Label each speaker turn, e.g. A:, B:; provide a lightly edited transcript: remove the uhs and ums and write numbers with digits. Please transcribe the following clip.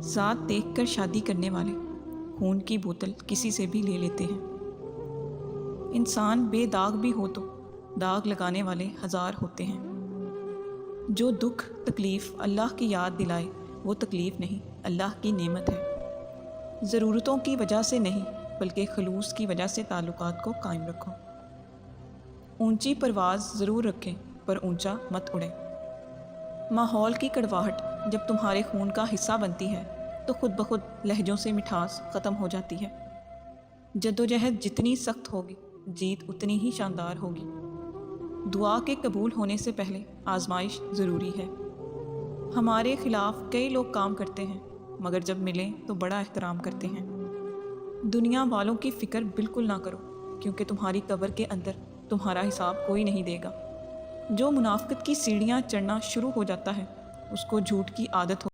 A: ज़ात देखकर शादी करने वाले खून की बोतल किसी से भी ले लेते हैं। इंसान बेदाग भी हो तो दाग लगाने वाले हज़ार होते हैं। जो दुख तकलीफ़ अल्लाह की याद दिलाए वो तकलीफ़ नहीं, अल्लाह की नेमत है। ज़रूरतों की वजह से नहीं बल्कि खलूस की वजह से ताल्लुकात को कायम रखो। ऊंची परवाज़ ज़रूर रखें पर ऊंचा मत उड़ें। माहौल की कड़वाहट जब तुम्हारे खून का हिस्सा बनती है तो खुद ब खुद लहजों से मिठास ख़त्म हो जाती है। जद्दोजहद जितनी सख्त होगी जीत उतनी ही शानदार होगी। दुआ के कबूल होने से पहले आजमाइश ज़रूरी है। हमारे ख़िलाफ़ कई लोग काम करते हैं मगर जब मिलें तो बड़ा एहतराम करते हैं। दुनिया वालों की फ़िक्र बिल्कुल ना करो क्योंकि तुम्हारी कब्र के अंदर तुम्हारा हिसाब कोई नहीं देगा। जो मुनाफ़िक़त की सीढ़ियाँ चढ़ना शुरू हो जाता है उसको झूठ की आदत हो